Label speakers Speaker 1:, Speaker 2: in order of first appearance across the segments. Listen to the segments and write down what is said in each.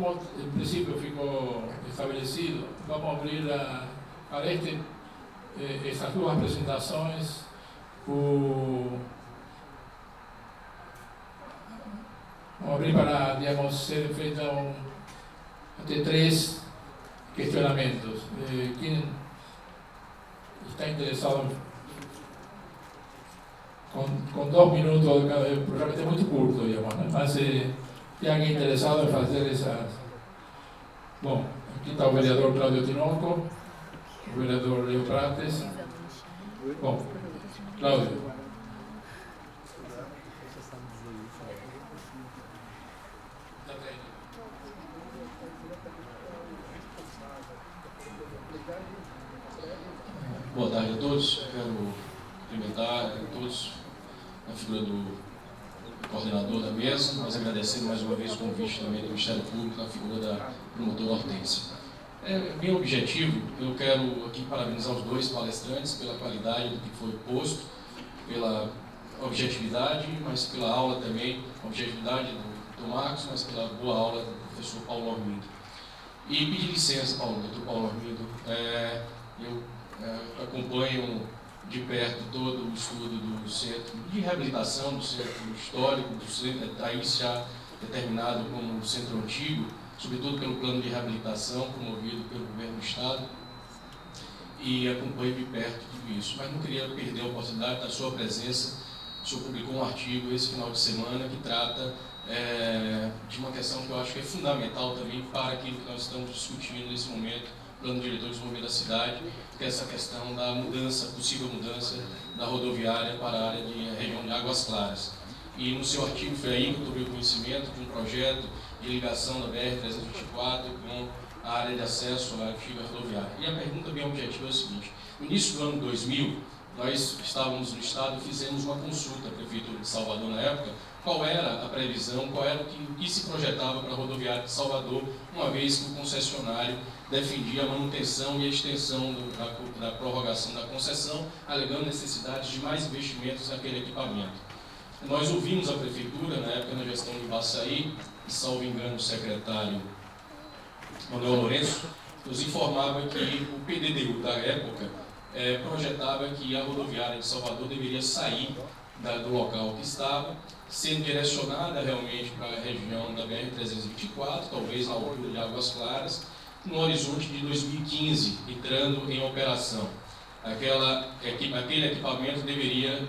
Speaker 1: como em princípio ficou estabelecido, vamos abrir para estas duas apresentações vamos abrir para, digamos, ser feitas até 3 questionamentos. Quem está interessado com 2 minutos, o programa é muito curto, digamos, né? Mas tem alguém interessado em fazer essas... Bom, aqui está o vereador Cláudio Tinoco, o vereador Leo Prates. Bom, Cláudio.
Speaker 2: Boa tarde a todos. Quero cumprimentar a todos na figura do coordenador da mesa, mas agradecendo mais uma vez o convite também do Ministério Público na figura da promotora Hortência. Meu objetivo, eu quero aqui parabenizar os 2 palestrantes pela qualidade do que foi posto, pela objetividade, mas pela aula também, objetividade do Marcos, mas pela boa aula do professor Paulo Armindo. E pedir licença, doutor Paulo Armindo, eu acompanho de perto todo o estudo do centro de reabilitação, do centro histórico, do centro, daí já determinado como centro antigo, sobretudo pelo plano de reabilitação promovido pelo governo do Estado, e acompanho de perto tudo isso. Mas não queria perder a oportunidade da sua presença. O senhor publicou um artigo esse final de semana que trata de uma questão que eu acho que é fundamental também para aquilo que nós estamos discutindo nesse momento, plano diretor de desenvolvimento da cidade, que é essa questão da mudança, possível mudança da rodoviária para a área de região de Águas Claras. E no seu artigo foi aí que eu tomei conhecimento de um projeto de ligação da BR-324 com a área de acesso à antiga rodoviária. E a pergunta bem objetiva é o seguinte: no início do ano 2000, nós estávamos no Estado e fizemos uma consulta à Prefeitura de Salvador na época, qual era a previsão, qual era o que se projetava para a rodoviária de Salvador, uma vez que o concessionário defendia a manutenção e a extensão da prorrogação da concessão, alegando necessidades de mais investimentos naquele equipamento. Nós ouvimos a Prefeitura, na época na gestão de Ibaçaí, e salvo engano o secretário Manuel Lourenço, nos informava que o PDDU da época projetava que a rodoviária de Salvador deveria sair do local que estava, sendo direcionada realmente para a região da BR-324, talvez na altura de Águas Claras, no horizonte de 2015, entrando em operação. Aquele equipamento deveria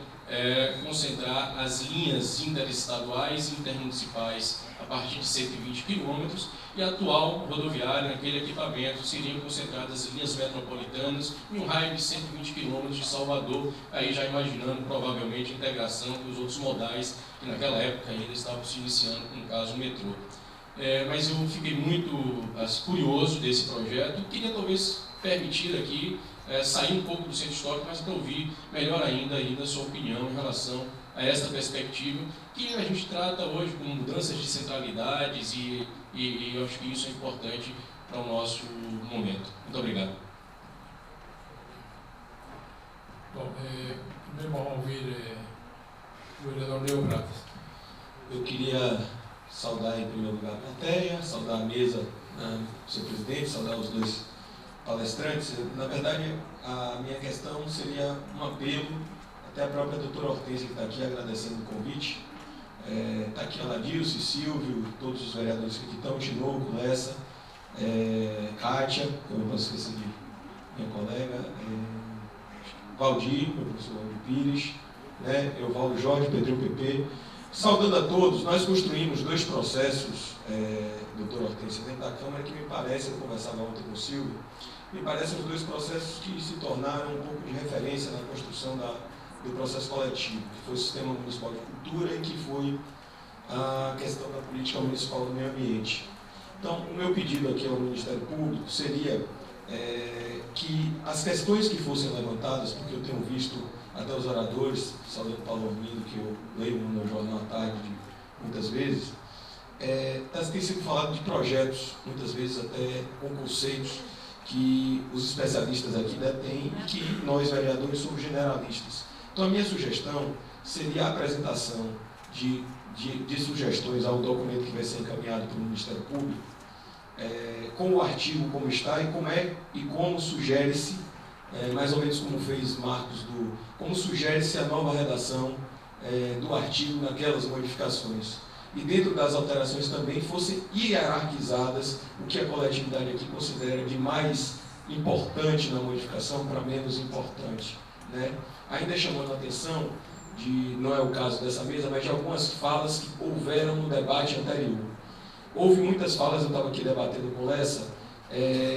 Speaker 2: concentrar as linhas interestaduais e intermunicipais a partir de 120 km, e a atual rodoviária, naquele equipamento, seriam concentradas as linhas metropolitanas em um raio de 120 km de Salvador, aí já imaginando provavelmente a integração com os outros modais que naquela época ainda estavam se iniciando, no caso o metrô. Mas eu fiquei muito curioso desse projeto e queria talvez permitir aqui sair um pouco do centro histórico, mas para ouvir melhor ainda a sua opinião em relação a esta perspectiva que a gente trata hoje com mudanças de centralidades e eu acho que isso é importante para o nosso momento. Muito obrigado.
Speaker 1: Bom, primeiro vamos ouvir o vereador Leo Prates.
Speaker 3: Eu queria saudar em primeiro lugar a plateia, saudar a mesa, seu presidente, saudar os 2 palestrantes. Na verdade, a minha questão seria um apelo, até a própria doutora Hortência que está aqui agradecendo o convite. Está aqui a Ladilce, Silvio, todos os vereadores que estão, Tinoco, Lessa, Kátia, eu não posso esquecer de minha colega, Valdir, meu professor Valdir Pires, Euvaldo Jorge, Pedrinho PP. Saudando a todos, nós construímos 2 processos, doutora Hortência, dentro da Câmara, que me parece, eu conversava ontem com o Silvio, me parecem os 2 processos que se tornaram um pouco de referência na construção do processo coletivo, que foi o Sistema Municipal de Cultura e que foi a questão da política municipal do meio ambiente. Então, o meu pedido aqui ao Ministério Público seria que as questões que fossem levantadas, porque eu tenho visto até os oradores, saudando Paulo Armindo, que eu leio no meu jornal à tarde muitas vezes, tem sido falado de projetos, muitas vezes até com conceitos que os especialistas aqui detêm e que nós, vereadores, somos generalistas. Então, a minha sugestão seria a apresentação de sugestões ao documento que vai ser encaminhado pelo Ministério Público, com o artigo como está e como sugere-se, mais ou menos como fez Marcos, como sugere-se a nova redação do artigo naquelas modificações. E dentro das alterações também fossem hierarquizadas o que a coletividade aqui considera de mais importante na modificação para menos importante, né? Ainda chamando a atenção não é o caso dessa mesa, mas de algumas falas que houveram no debate anterior. Houve muitas falas, eu estava aqui debatendo com Lessa,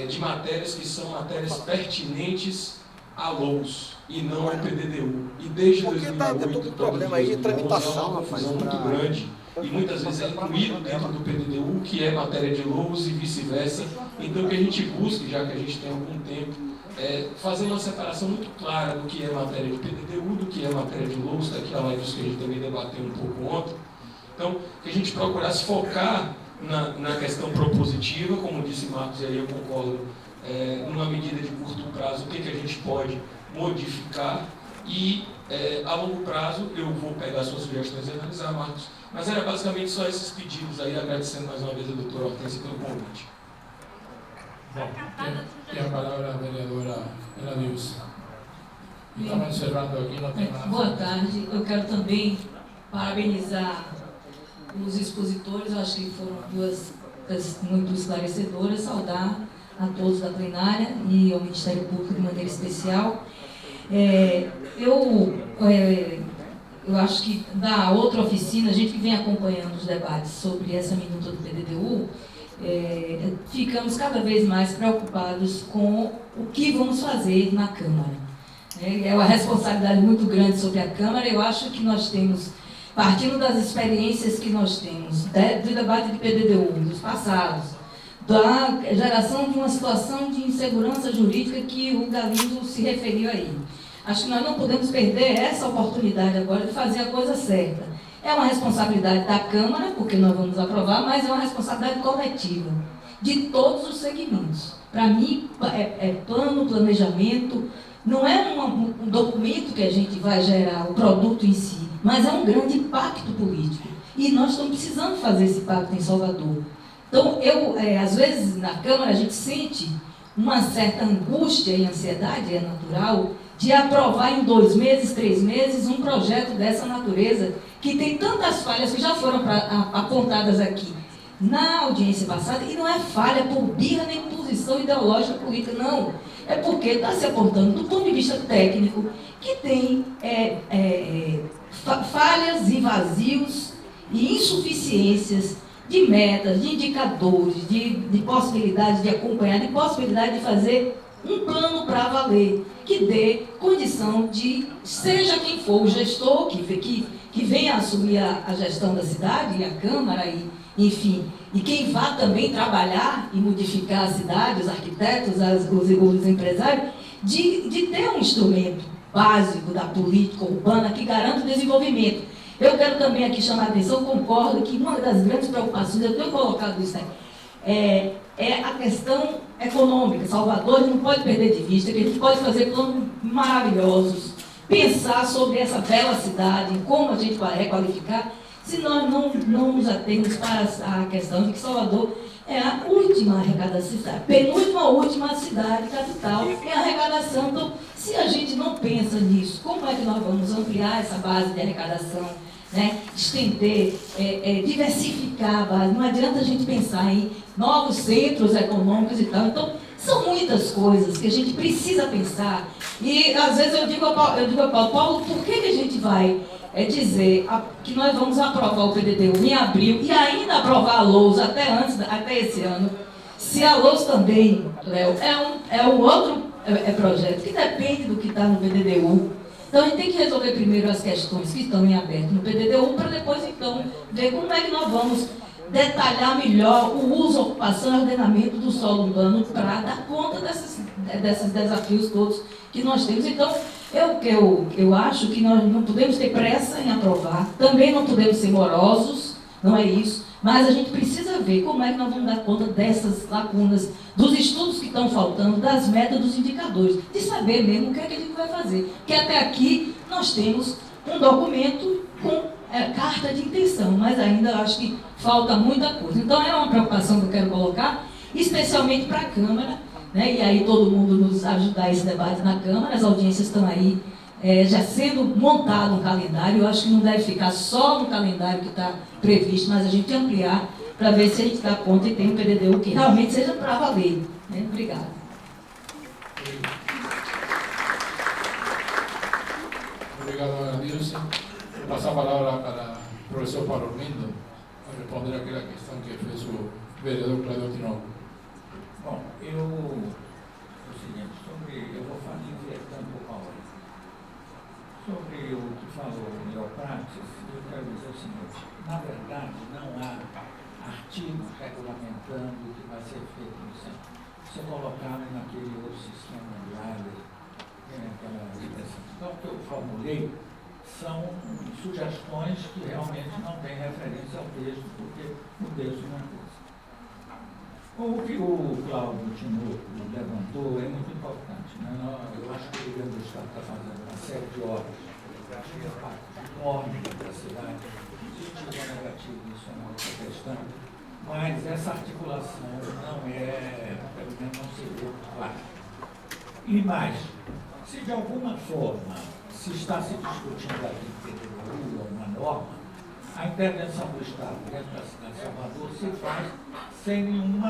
Speaker 3: de matérias que são matérias pertinentes à LOUS e não ao PDDU. E desde 2008,
Speaker 4: tem um problema aí de tramitação,
Speaker 3: uma confusão muito grande, e muitas vezes é incluído dentro do PDDU, que é matéria de LOUS e vice-versa. Então, o que a gente busca, já que a gente tem algum tempo, fazer uma separação muito clara do que é matéria de PDDU, do que é matéria de LOUS, está aqui a live que a gente também debateu um pouco ontem. Então, que a gente procurasse focar na questão propositiva, como disse Marcos, e aí eu concordo, numa medida de curto prazo, o que a gente pode modificar, e a longo prazo eu vou pegar suas sugestões e analisar, Marcos. Mas era basicamente só esses pedidos aí, agradecendo mais uma vez a doutora Hortência pelo convite.
Speaker 1: Bom, tem a palavra a vereadora Eladilson. Estamos encerrando aqui, não tem mais.
Speaker 5: Boa tarde, eu quero também parabenizar os expositores, eu acho que foram duas muito esclarecedoras, saudar a todos da plenária e ao Ministério Público de maneira especial. Eu acho que da outra oficina, a gente que vem acompanhando os debates sobre essa minuta do PDDU, ficamos cada vez mais preocupados com o que vamos fazer na Câmara. É uma responsabilidade muito grande sobre a Câmara. Eu acho que nós temos, partindo das experiências que nós temos, do debate de PDDU, dos passados, da geração de uma situação de insegurança jurídica que o Galindo se referiu aí. Acho que nós não podemos perder essa oportunidade agora de fazer a coisa certa. É uma responsabilidade da Câmara, porque nós vamos aprovar, mas é uma responsabilidade coletiva, de todos os segmentos. Para mim, plano, planejamento, não é um documento que a gente vai gerar, o produto em si, mas é um grande pacto político. E nós estamos precisando fazer esse pacto em Salvador. Então, às vezes, na Câmara, a gente sente uma certa angústia e ansiedade, é natural, de aprovar em 2 meses, 3 meses, um projeto dessa natureza, que tem tantas falhas que já foram apontadas aqui na audiência passada, e não é falha por birra nem posição ideológica política, não. É porque está se apontando, do ponto de vista técnico, que tem falhas e vazios e insuficiências de metas, de indicadores, de possibilidade de acompanhar, de possibilidade de fazer um plano para valer, que dê condição de, seja quem for o gestor que venha assumir a gestão da cidade, e a Câmara, enfim, e quem vá também trabalhar e modificar a cidade, os arquitetos, os empresários, de ter um instrumento básico da política urbana que garanta o desenvolvimento. Eu quero também aqui chamar a atenção, concordo que uma das grandes preocupações, eu tenho colocado isso aí, é a questão econômica. Salvador não pode perder de vista, que a gente pode fazer planos maravilhosos, pensar sobre essa bela cidade, como a gente vai requalificar, se nós não nos atemos para a questão de que Salvador é a última arrecadação, penúltima ou última cidade capital em arrecadação. Então, se a gente não pensa nisso, como é que nós vamos ampliar essa base de arrecadação, né? Estender, diversificar a base? Não adianta a gente pensar em novos centros econômicos e tal. Então, são muitas coisas que a gente precisa pensar. E, às vezes, eu digo a Paulo, por que a gente vai dizer que nós vamos aprovar o PDDU em abril e ainda aprovar a LOUS até esse ano, se a LOUS também, Léo, é um outro projeto que depende do que está no PDDU. Então, a gente tem que resolver primeiro as questões que estão em aberto no PDDU, para depois, então, ver como é que nós vamos detalhar melhor o uso, ocupação e ordenamento do solo urbano para dar conta desses desafios todos que nós temos. Então, eu acho que nós não podemos ter pressa em aprovar, também não podemos ser morosos, não é isso, mas a gente precisa ver como é que nós vamos dar conta dessas lacunas, dos estudos que estão faltando, das metas, dos indicadores, de saber mesmo o que é que a gente vai fazer. Porque até aqui nós temos um documento com carta de intenção, mas ainda acho que falta muita coisa. Então é uma preocupação que eu quero colocar. especialmente para a Câmara, né? E aí todo mundo nos ajudar a esse debate na Câmara, as audiências estão aí já sendo montado um calendário. Eu acho que não deve ficar só no calendário que está previsto, mas a gente ampliar para ver se a gente dá conta e tem um PDDU que realmente seja para valer. Né? Obrigada.
Speaker 1: Obrigado, Ana Dilce. Passo a palavra para o professor Paulo Armindo para responder aquela questão que fez o vereador Cláudio Tinoco.
Speaker 6: Bom, o seguinte, eu vou fazer invertendo um pouco a hora. Sobre o que falou o Leoprates, eu quero dizer o seguinte: na verdade, não há artigos regulamentando o que vai ser feito no centro. Você colocava naquele outro sistema de área, aquela ligação. Então, o que eu formulei são sugestões que realmente não têm referência ao texto, porque o texto não é coisa. O que o Cláudio Tinoco levantou é muito importante. Né? Eu acho que o governo do Estado está fazendo uma série de obras enormes da cidade. Positivo ou negativo, isso é uma outra questão. Mas essa articulação não é, pelo menos não se vê muito clara. E mais, se de alguma forma se está se discutindo aqui PDU ou uma norma, a intervenção do Estado dentro da cidade de Salvador se faz sem nenhum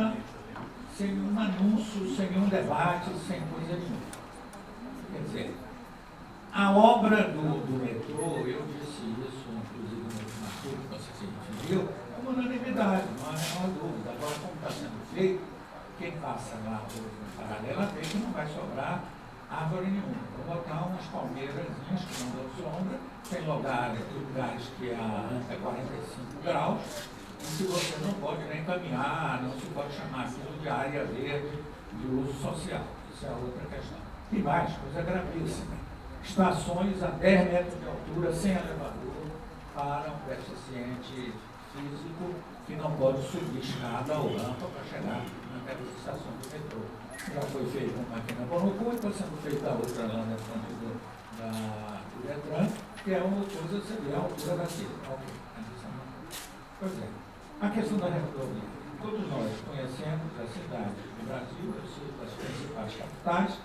Speaker 6: anúncio, sem nenhum debate, sem coisa nenhuma. Quer dizer, a obra do metrô, eu disse isso, inclusive no último artigo que você viu, é uma unanimidade, não há a menor dúvida. Agora, como está sendo feito, quem passa lá paralela vê que não vai sobrar árvore nenhuma. Vou botar umas palmeiras que não dão sombra, tem lugares que é 45 graus, e se você não pode nem caminhar, não se pode chamar aquilo de área verde de uso social. Isso é outra questão. E mais, coisa gravíssima. Estações a 10 metros de altura, sem elevador, para um deficiente físico que não pode subir escada ou rampa para chegar naquela estação do metrô. Já foi feita uma aqui na Bonocu e está sendo feita outra lá na frente do Detran, que é uma coisa, você vê a altura daquilo. Ok. Pois é. A questão da rodovia. Todos nós conhecemos as cidades do Brasil, as principais capitais,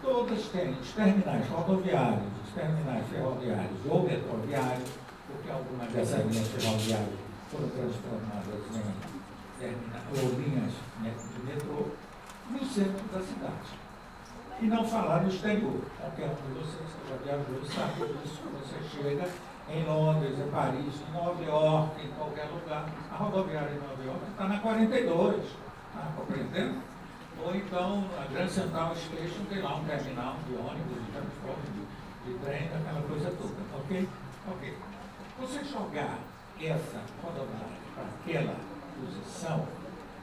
Speaker 6: todas têm os terminais rodoviários, os terminais ferroviários ou metroviários, porque algumas dessas linhas ferroviárias foram transformadas em linhas de metrô, no centro da cidade. E não falar no exterior. Qualquer um de vocês que já viajou sabe disso. Você chega em Londres, em Paris, em Nova York, em qualquer lugar. A rodoviária de Nova York está na 42, está compreendendo? Ou então, a Grand Central Station tem lá um terminal de ônibus, de transporte, de trem, aquela coisa toda. Ok? Ok. Você jogar essa rodoviária para aquela posição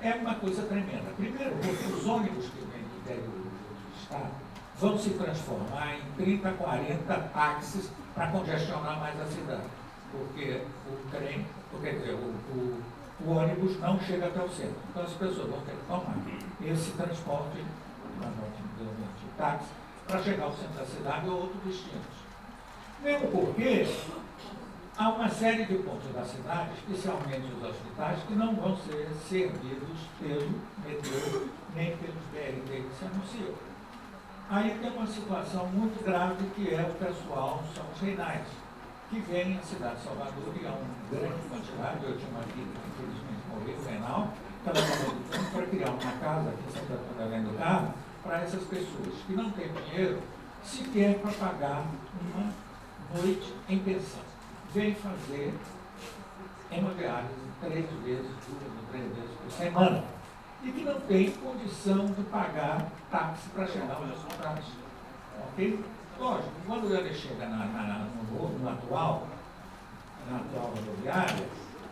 Speaker 6: é uma coisa tremenda. Primeiro, porque os ônibus que vêm do interior do estado vão se transformar em 30, 40 táxis para congestionar mais a cidade. Porque o trem, quer dizer, o ônibus não chega até o centro. Então as pessoas vão ter que tomar esse transporte, de táxi, para chegar ao centro da cidade ou outros destinos. Mesmo porque há uma série de pontos da cidade, especialmente os hospitais, que não vão ser servidos pelo metrô, nem pelos BRT que se anunciou. Aí tem uma situação muito grave que é o pessoal, são os renais, que vêm à cidade de Salvador e há uma grande quantidade. Eu tinha uma filha que infelizmente morreu, renal, que ela estava lutando para criar uma casa aqui em Santa Catarina do Carmo, para essas pessoas que não têm dinheiro sequer para pagar uma noite em pensão. Vem fazer hemodiálise 3 vezes, 2 ou 3 vezes por semana, e que não tem condição de pagar táxi para chegar aos hospitais. Ok? Lógico, quando ele chega no atual rodoviária,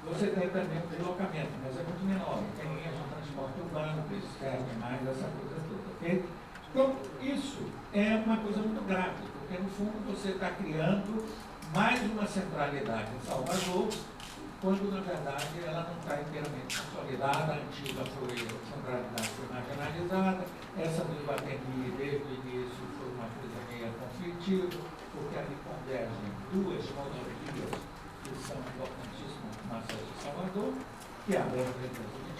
Speaker 6: você tem também o deslocamento, mas é muito menor. Tem linhas de transporte urbano, que servem mais essa coisa toda. Ok? Então, isso é uma coisa muito grave, porque no fundo você está criando mais uma centralidade em Salvador, quando na verdade ela não está inteiramente consolidada. A antiga centralidade foi marginalizada, essa do Iguatemi desde o início foi uma coisa meio conflitiva, porque ali convergem 2 rodovias que são importantíssimas na cidade de Salvador, que abre a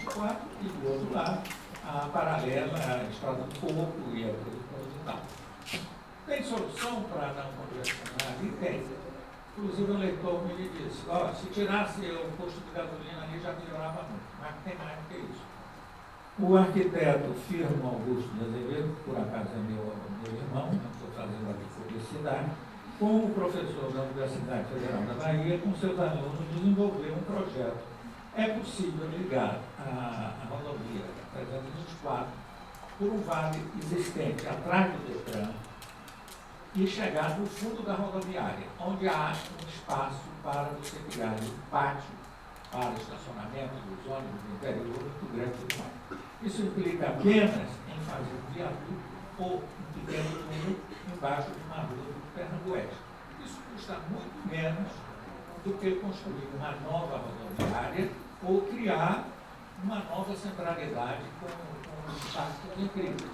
Speaker 6: 324, e do outro lado, a paralela à Estrada do Porco e a Proposital. Tem solução para não congestionar ali? Tem. Inclusive o leitor me disse, ó, se tirasse o posto de gasolina ali já melhorava muito, mas tem mais do que isso. O arquiteto Firmo Augusto de Azevedo, que por acaso é meu irmão, não estou fazendo aqui publicidade, com o professor da Universidade Federal da Bahia, com seus alunos, desenvolveu um projeto. É possível ligar a rodovia 324 por um vale existente atrás do Detran e chegar no fundo da rodoviária, onde há um espaço para você criar um pátio para estacionamento dos ônibus do interior muito grande do mar. Isso implica apenas em fazer um viaduto ou um pequeno túnel embaixo de uma rua do Pernambués. Isso custa muito menos do que construir uma nova rodoviária ou criar uma nova centralidade com impactos incríveis.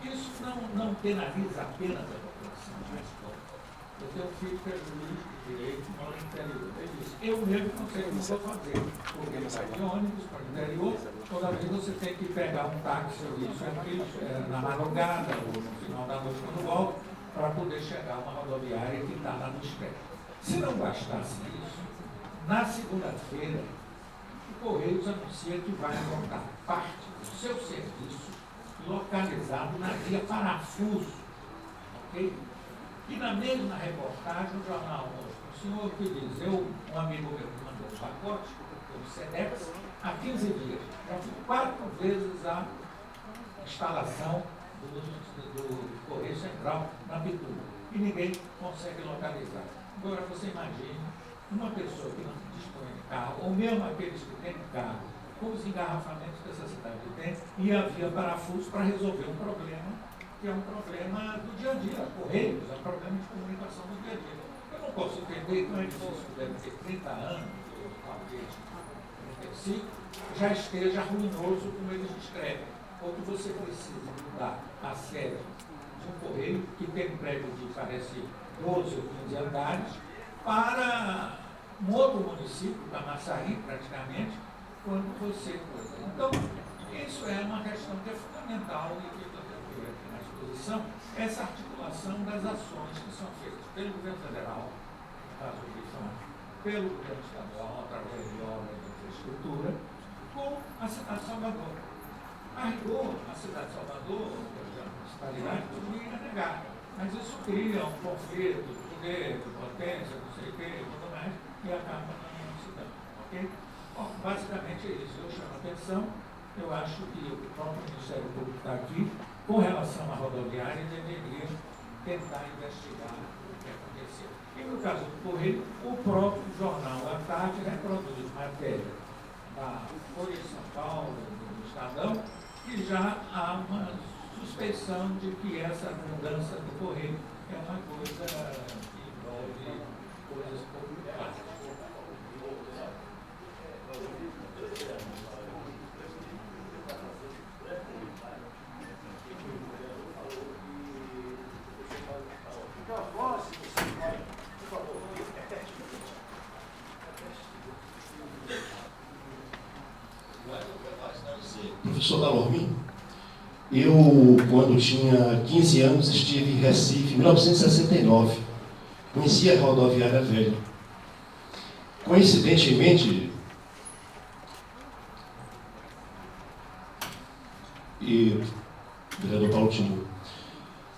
Speaker 6: Isso não penaliza apenas a população mais pobre. Eu tenho um filho que é juiz de direito, mora no interior. Ele disse, eu mesmo não sei como vou fazer, porque ele sai de ônibus para o interior, toda vez você tem que pegar um táxi ou isso na madrugada ou no final da noite quando volta, para poder chegar a uma rodoviária que está lá no espectro. Se não bastasse isso, na segunda-feira, o Correios anuncia que vai botar parte do seu serviço localizado na via Parafuso, ok? E na mesma reportagem, o jornal mostra o senhor que diz, um amigo meu que mandou um pacote, o SEDEX, há 15 dias, já fui 4 vezes a instalação do Correio Central na Pituba, e ninguém consegue localizar. Agora você imagine uma pessoa que não dispõe de carro, ou mesmo aqueles que têm carro, com os engarrafamentos que essa cidade tem, e havia parafuso para resolver um problema, que é um problema do dia a dia. Correios é um problema de comunicação do dia a dia. Eu não posso entender que um edifício que deve ter 30 anos, ou talvez 35, já esteja ruinoso, como eles descrevem. Ou que você precisa mudar a sede de um correio, que tem um prédio de, parece, 12 ou 15 andares, para um outro município, Camaçari, praticamente, quando você coisa. Então, isso é uma questão que é fundamental e que eu estou aqui na exposição, essa articulação das ações que são feitas pelo governo federal, no caso do IFAM, pelo governo estadual, através de obras de infraestrutura, com a cidade de Salvador. A rigor, a cidade de Salvador, a municipalidade, poderia negar, mas isso cria um conflito de poder, de potência, não sei o quê, e tudo mais, e acaba na cidade. Ok? Bom, basicamente é isso. Eu chamo a atenção, eu acho que o próprio Ministério Público está aqui, com relação à rodoviária, deveria tentar investigar o que aconteceu. E no caso do Correio, o próprio jornal à tarde reproduz matéria da Folha de São Paulo, do Estadão, que já há uma suspeição de que essa mudança do Correio é uma coisa que envolve coisas pouco claras.
Speaker 7: Professor Dalormin, eu, quando tinha 15 anos, estive em Recife, em 1969. Conheci a rodoviária velha. Coincidentemente, vereador Paulo Timur,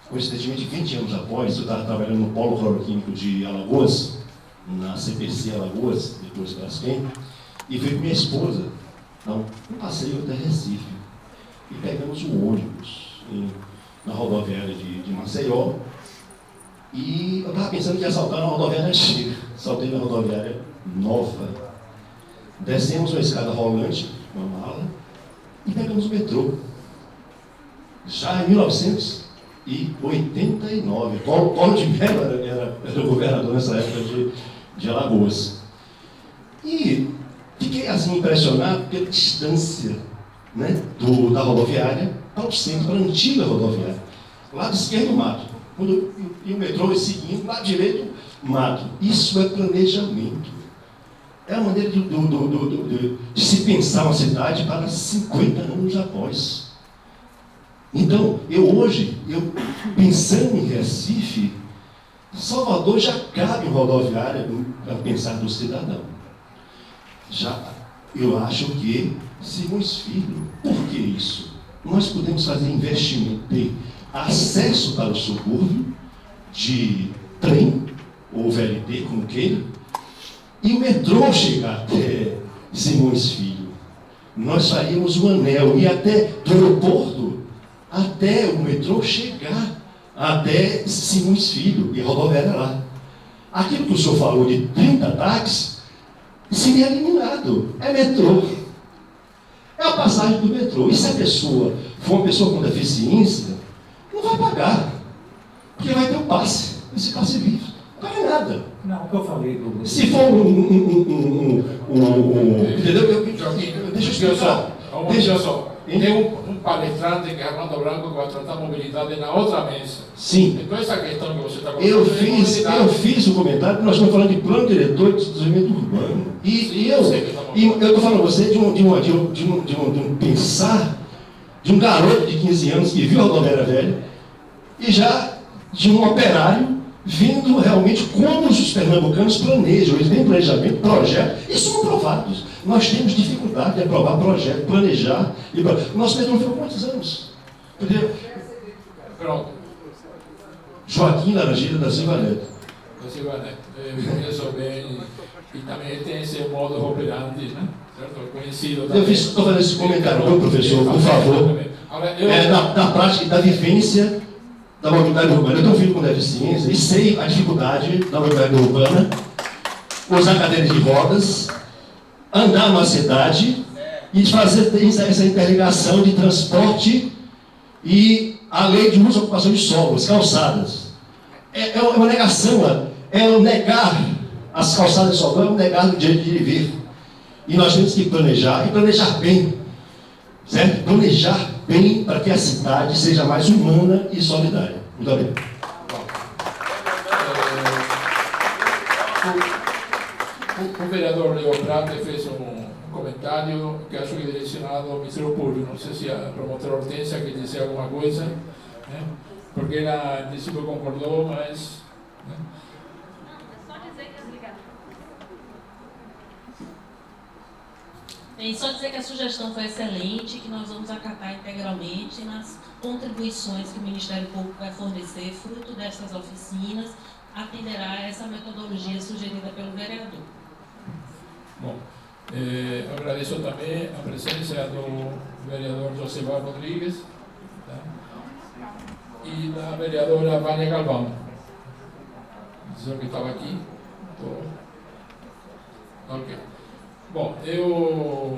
Speaker 7: coincidentemente, 20 anos após, eu estava trabalhando no Polo Cloroquímico de Alagoas, na CPC Alagoas, depois Braskem, e veio com minha esposa, um passeio até Recife. E pegamos um ônibus na rodoviária de Maceió. E eu estava pensando que ia saltar na rodoviária antiga. Saltei na rodoviária nova. Descemos uma escada rolante, uma mala, e pegamos o metrô. Já em 1989. Paulo de Mello era o governador nessa época de Alagoas. E fiquei assim impressionado pela distância, né, da rodoviária para o centro, para a antiga rodoviária. Lado esquerdo, mato. E o metrô seguindo, lado direito, mato. Isso é planejamento. É a maneira de se pensar uma cidade para 50 anos após. Então, hoje, pensando em Recife, Salvador já cabe em rodoviária para pensar do cidadão. Eu acho que Simões Filho, por que isso? Nós podemos fazer investimento, ter acesso para o subúrbio de trem, ou VLT, como queira, e o metrô chegar até Simões Filho. Nós faríamos o anel, e até do aeroporto, até o metrô chegar até Simões Filho, e rodoviária lá. Aquilo que o senhor falou de 30 táxis, seria eliminado. É metrô. É a passagem do metrô. E se a pessoa for uma pessoa com deficiência, não vai pagar. Porque vai ter um passe. Esse passe livre. Não paga nada.
Speaker 6: Não, o que eu falei do...
Speaker 7: Se for entendeu? Deixa eu explicar.
Speaker 1: Deixa só. Tem um palestrante que é Armando Branco que vai tratar a mobilidade na outra mesa.
Speaker 7: Sim.
Speaker 1: Então essa questão que você está colocando...
Speaker 7: Eu fiz o comentário que nós estamos falando de plano diretor de desenvolvimento urbano. E eu estou falando a você de um pensar de um garoto de 15 anos que viu a rodoviária velha e já de um operário vendo realmente como os pernambucanos planejam. Eles têm planejamento, projeto, e são aprovados. Nós temos dificuldade de aprovar projeto, planejar. O nosso metrô ficou quantos anos?
Speaker 1: Pronto.
Speaker 7: Joaquim Laranjeira da Silva Neto.
Speaker 1: Da Silva Neto. Eu conheço bem, e também ele tem esse modo operandi, né? Certo? Conhecido também.
Speaker 7: Eu estou fazendo esse comentário, meu professor, por favor. Da prática, da vivência da mobilidade urbana. Eu tenho um filho com deficiência e sei a dificuldade da mobilidade urbana, usar cadeiras de rodas, andar numa cidade e fazer essa interligação de transporte e a lei de uso e ocupação de solo, as calçadas. É uma negação, é negar as calçadas de solo, é negar o direito de viver. E nós temos que planejar, e planejar bem, certo? Planejar bem para que a cidade seja mais humana e solidária. Muito obrigado.
Speaker 1: O vereador Leo Prata fez um comentário que acho que é direcionado ao Ministério Público. Não sei se a promotora Hortência quer dizer alguma coisa, né? Porque ela, em princípio, concordou, mas... Né?
Speaker 8: Bem, só dizer que a sugestão foi excelente, que nós vamos acatar integralmente nas contribuições que o Ministério Público vai fornecer, fruto dessas oficinas, atenderá a essa metodologia sugerida pelo vereador.
Speaker 1: Bom, agradeço também a presença do vereador Josival Rodrigues, tá? E da vereadora Vânia Galvão. Dizer que estava aqui. Ok. Bom, eu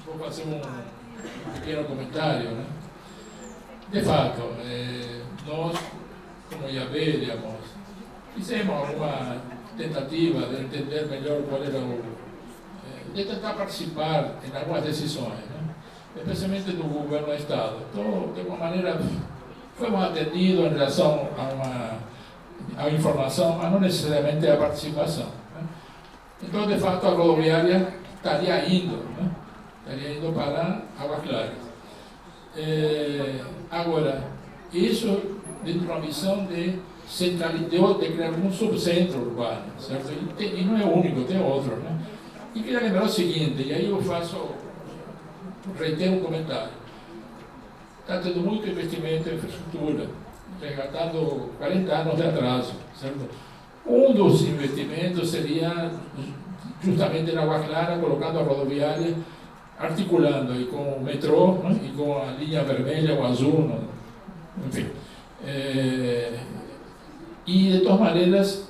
Speaker 1: vou fazer um pequeno comentário, né? De fato, nós, como já veríamos, fizemos alguma tentativa de entender melhor qual era de tentar participar em algumas decisões, né? Especialmente do governo do Estado. Então, de uma maneira, fomos atendidos em relação a informação, mas não necessariamente a participação. Então, de fato, a rodoviária estaria indo, né? Estaria indo para Águas Claras. Agora, isso dentro de uma visão de centralidade, de criar um subcentro urbano, certo? E não é o único, tem outro, né? E queria lembrar o seguinte, e aí eu reitero um comentário. Está tendo muito investimento em infraestrutura, resgatando 40 anos de atraso, certo? Um dos investimentos seria justamente na Água Clara, colocando a rodoviária, articulando e com o metrô, né, e com a linha vermelha ou azul, né, enfim. E, de todas maneiras,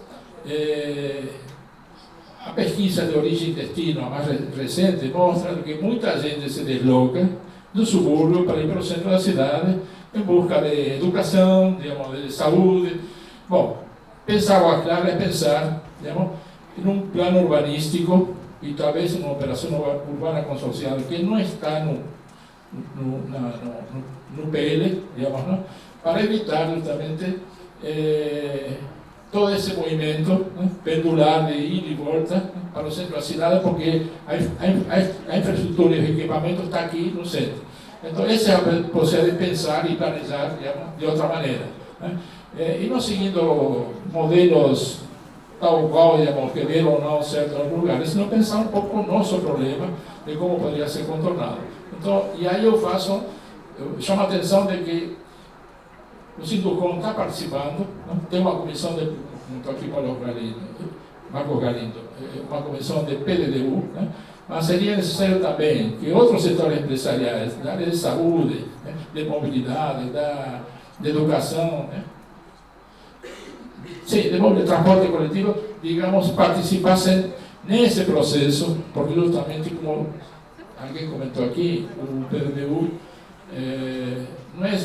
Speaker 1: a pesquisa de origem e destino, a mais recente, mostra que muita gente se desloca do subúrbio para ir para o centro da cidade em busca de educação, digamos, de saúde. Bom, pensar Água Clara é pensar, digamos, em um plano urbanístico e talvez uma operação urbana consorciada que não está no PL, digamos, não? Para evitar justamente todo esse movimento, né, pendular de ida e volta, né, para o centro da cidade, porque a infraestrutura e o equipamento está aqui no centro. Então, essa é a possibilidade de pensar e planejar, digamos, de outra maneira, né? E não seguindo modelos tal qual, digamos, que deram ou não certos lugares, senão pensar um pouco o nosso problema de como poderia ser contornado. Então, e aí eu chamo a atenção de que o Sindicom está participando, né? Tem uma comissão de, não estou aqui para Marco Galindo, uma comissão de PDDU, né? Mas seria necessário também que outros setores empresariais, da área de saúde, né? De mobilidade, de educação, né? Sim, de transporte coletivo, digamos, participassem nesse processo, porque justamente como alguém comentou aqui, o PDDU não é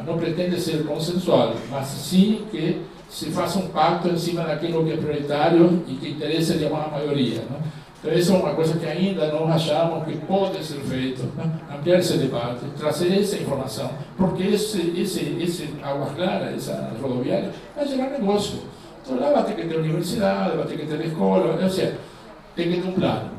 Speaker 1: não pretende ser consensual, mas sim que se faça um pacto em cima daquilo que é prioritário e que interessa a maioria, né? Então, essa é uma coisa que ainda não achamos que pode ser feito, né? Ampliar esse debate, trazer essa informação, porque esse Água Clara, essa rodoviária, vai gerar negócio. Então, lá vai ter que ter universidade, vai ter que ter escola, ou seja, tem que ter um plano.